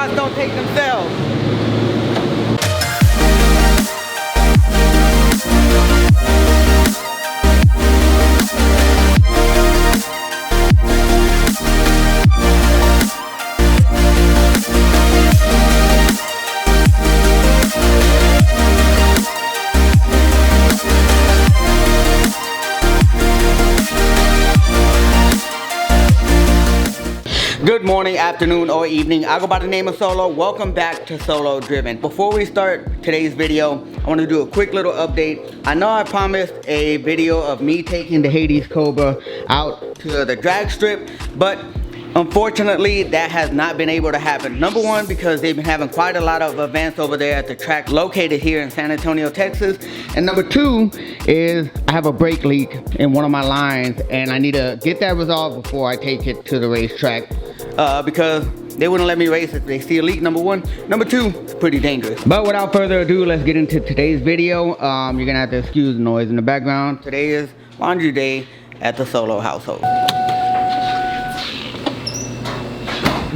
shots don't take themselves. Good morning, afternoon, or evening. I go by the name of Solo. Welcome back to Solo Driven. Before we start today's video, I want to do a quick little update. I know I promised a video of me taking the Hades Cobra out to the drag strip, but unfortunately that has not been able to happen. Number one, because they've been having quite a lot of events over there at the track located here in San Antonio, Texas. And number two is I have a brake leak in one of my lines and I need to get that resolved before I take it to the racetrack. Because they wouldn't let me race if they see a leak, number one. Number two, it's pretty dangerous. But without further ado, let's get into today's video. You're gonna have to excuse the noise in the background. Today is laundry day at the Solo household.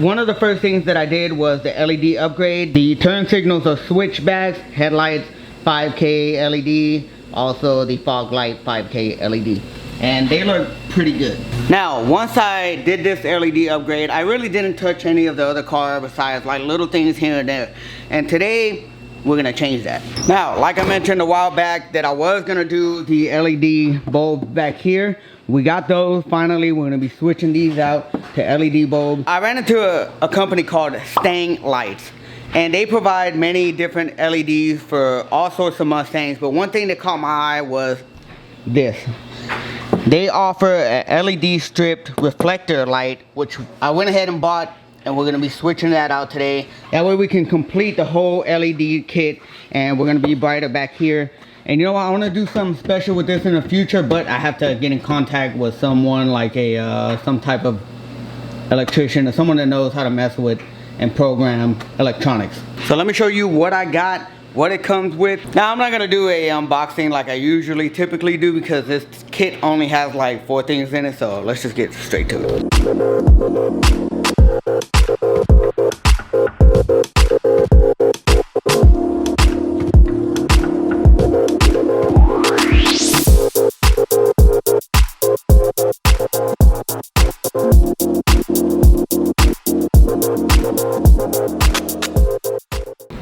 One of the first things that I did was the LED upgrade. The turn signals are switchbacks, headlights 5K LED, also the fog light 5K LED. And they look pretty good. Now, once I did this LED upgrade, I really didn't touch any of the other car besides like little things here and there. And today, we're gonna change that. Now, like I mentioned a while back that I was gonna do the LED bulbs back here. We got those finally. We're gonna be switching these out to LED bulbs. I ran into a company called StangLights. And they provide many different LEDs for all sorts of Mustangs. But one thing that caught my eye was this. They offer an LED stripped reflector light, which I went ahead and bought, and we're gonna be switching that out today. That way we can complete the whole LED kit, and we're gonna be brighter back here. And you know what, I wanna do something special with this in the future, but I have to get in contact with someone like some type of electrician or someone that knows how to mess with and program electronics. So let me show you what I got, what it comes with. Now I'm not gonna do a unboxing like I typically do because this kit only has like 4 things in it, so let's just get straight to it.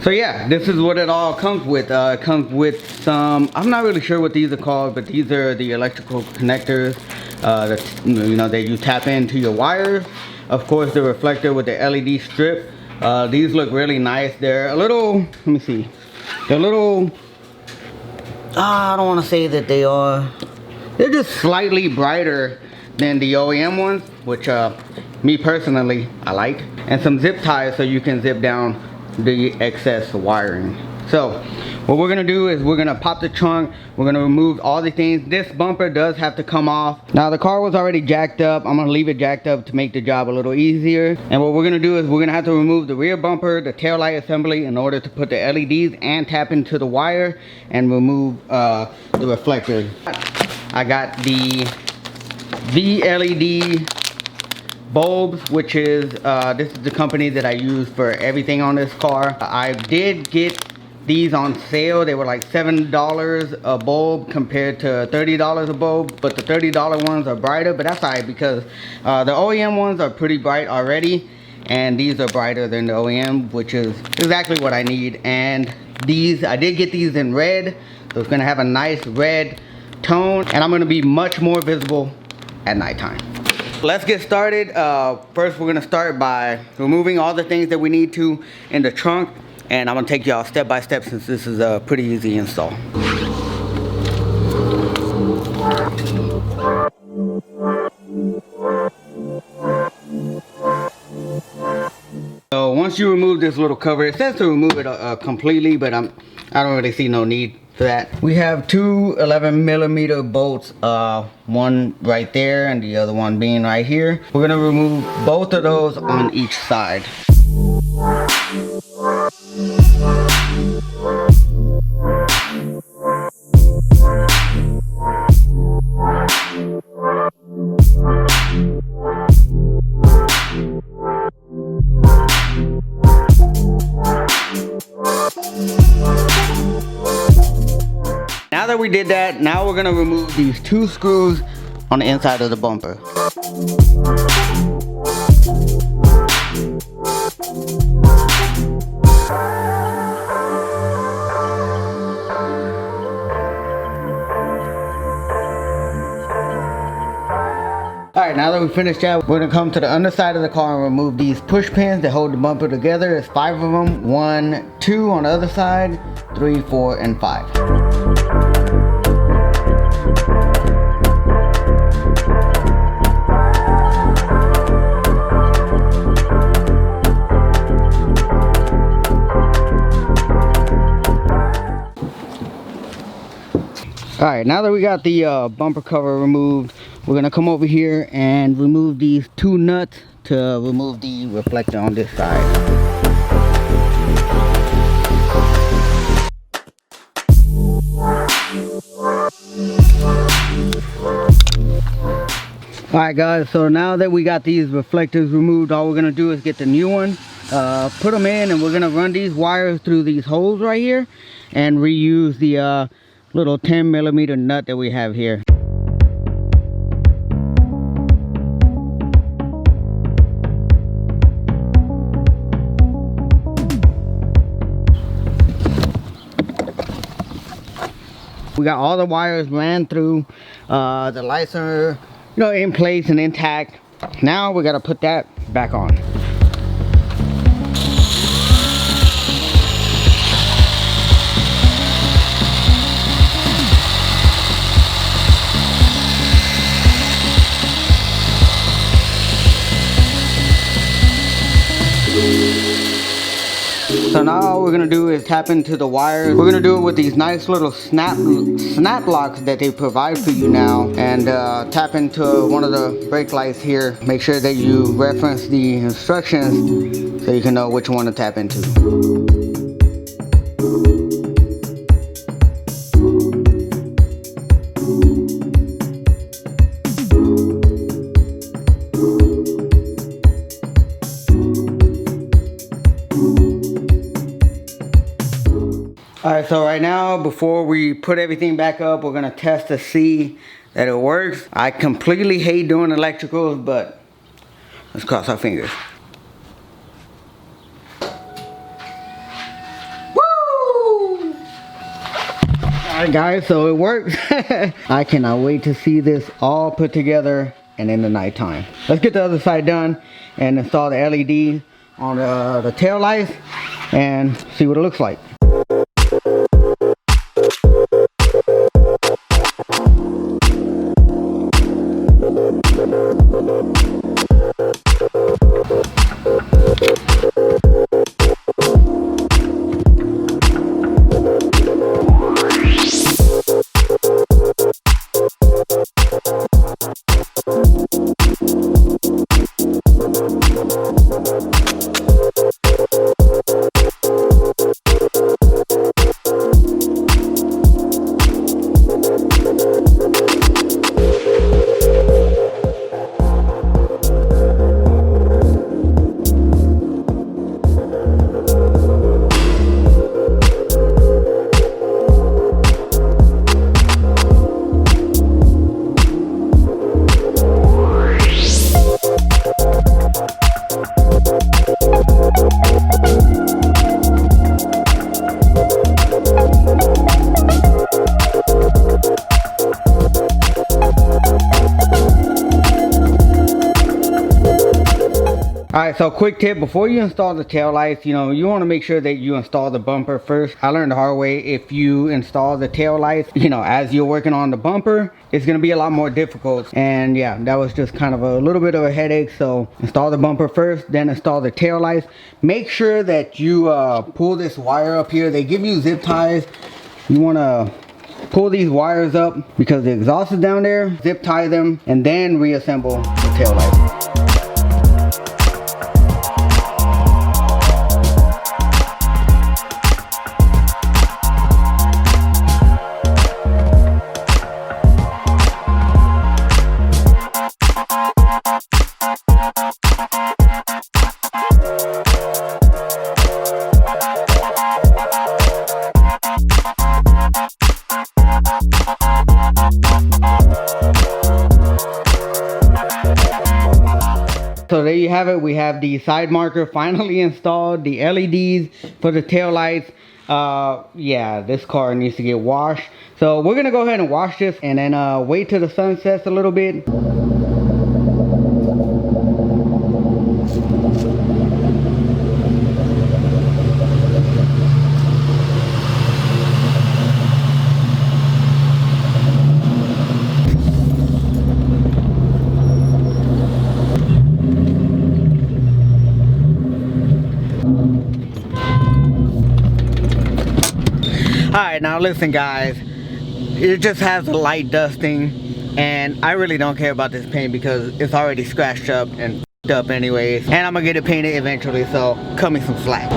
So yeah, this is what it all comes with. It comes with some, I'm not really sure what these are called, but these are the electrical connectors that you tap into your wires. Of course, the reflector with the LED strip. These look really nice. They're a little, let me see. They're a little, I don't want to say that they are. They're just slightly brighter than the OEM ones, which me personally, I like. And some zip ties so you can zip down the excess wiring. So what we're gonna do is we're gonna pop the trunk, we're gonna remove all the things. This bumper does have to come off. Now the car was already jacked up. I'm gonna leave it jacked up to make the job a little easier. And what we're gonna do is we're gonna have to remove the rear bumper, the tail light assembly in order to put the LEDs and tap into the wire and remove the reflector. I got the VLED bulbs, which is this is the company that I use for everything on this car. I did get these on sale. They were like $7 a bulb compared to $30 a bulb, but the $30 ones are brighter, but that's alright because the OEM ones are pretty bright already, and these are brighter than the OEM, which is exactly what I need. And these, I did get these in red, so it's gonna have a nice red tone, and I'm gonna be much more visible at nighttime. Let's get started. First, we're gonna start by removing all the things that we need to in the trunk, and I'm gonna take y'all step by step since this is a pretty easy install. So once you remove this little cover, it says to remove it completely, but I don't really see no need for that. We have two 11mm bolts, one right there and the other one being right here. We're gonna remove both of those on each side. that we did that, now we're gonna remove these 2 screws on the inside of the bumper. Alright, now that we finished that, we're gonna come to the underside of the car and remove these push pins that hold the bumper together. There's 5 of them. 1, 2 on the other side, 3, 4, and 5. Alright, now that we got the bumper cover removed, we're going to come over here and remove these 2 nuts to remove the reflector on this side. Alright guys, so now that we got these reflectors removed, all we're going to do is get the new one, put them in, and we're going to run these wires through these holes right here and reuse the little 10mm nut that we have here. We got all the wires ran through, the lights are, in place and intact. Now we got to put that back on. So now all we're gonna do is tap into the wires. We're gonna do it with these nice little snap locks that they provide for you now, and tap into one of the brake lights here. Make sure that you reference the instructions so you can know which one to tap into. Alright, so right now, before we put everything back up, we're going to test to see that it works. I completely hate doing electricals, but let's cross our fingers. Woo! Alright guys, so it works. I cannot wait to see this all put together and in the nighttime. Let's get the other side done and install the LED on the tail lights and see what it looks like. Alright, so quick tip, before you install the tail lights, you want to make sure that you install the bumper first. I learned the hard way, if you install the tail lights, as you're working on the bumper, it's going to be a lot more difficult. And yeah, that was just kind of a little bit of a headache. So install the bumper first, then install the tail lights. Make sure that you pull this wire up here. They give you zip ties. You want to pull these wires up because the exhaust is down there, zip tie them, and then reassemble the tail lights. so there you have it. We have the side marker finally installed, the LEDs for the tail lights. Yeah, this car needs to get washed. So we're gonna go ahead and wash this and then wait till the sun sets a little bit. Alright, now listen guys, it just has a light dusting and I really don't care about this paint because it's already scratched up and f***ed up anyways, and I'm gonna get it painted eventually, so cut me some slack.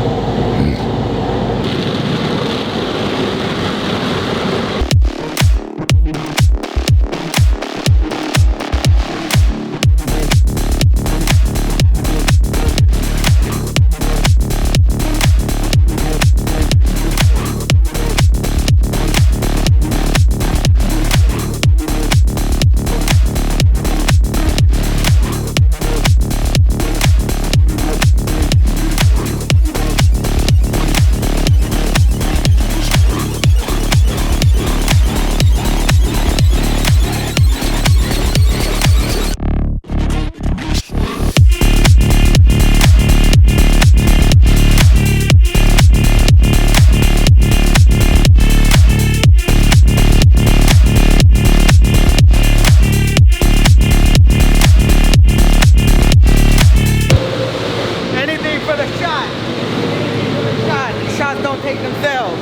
Don't take themselves.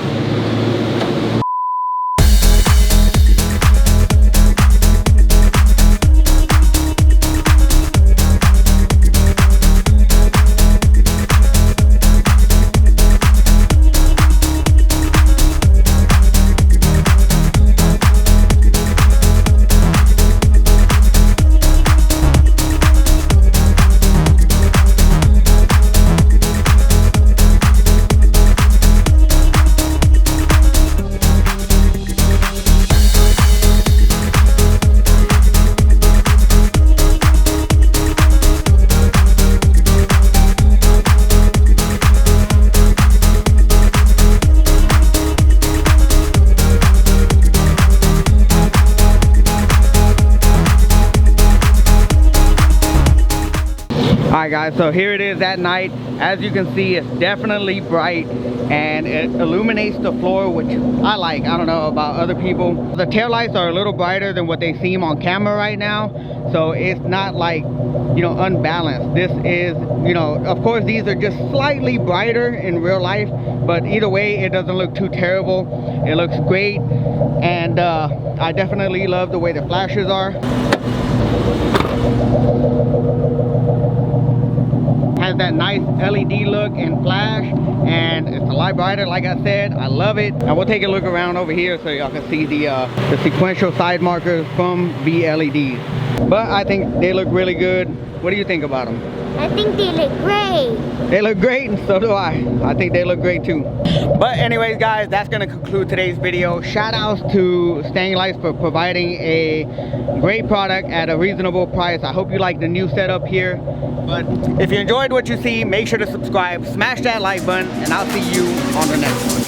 Alright guys, so here it is at night. As you can see, it's definitely bright and it illuminates the floor, which I like. I don't know about other people. The taillights are a little brighter than what they seem on camera right now, so it's not like, you know, unbalanced. This is, you know, of course these are just slightly brighter in real life, but either way it doesn't look too terrible. It looks great, and I definitely love the way the flashes are. Has that nice LED look and flash, and it's a lot brighter, like I said. I love it. Now we'll take a look around over here so y'all can see the sequential side markers from the LEDs. But I think they look really good. What do you think about them? I think they look great. They look great, and so do I. I think they look great too. But anyways guys, that's gonna conclude today's video. Shout outs to StangLights for providing a great product at a reasonable price. I hope you like the new setup here. But if you enjoyed what you see, make sure to subscribe, smash that like button, and I'll see you on the next one.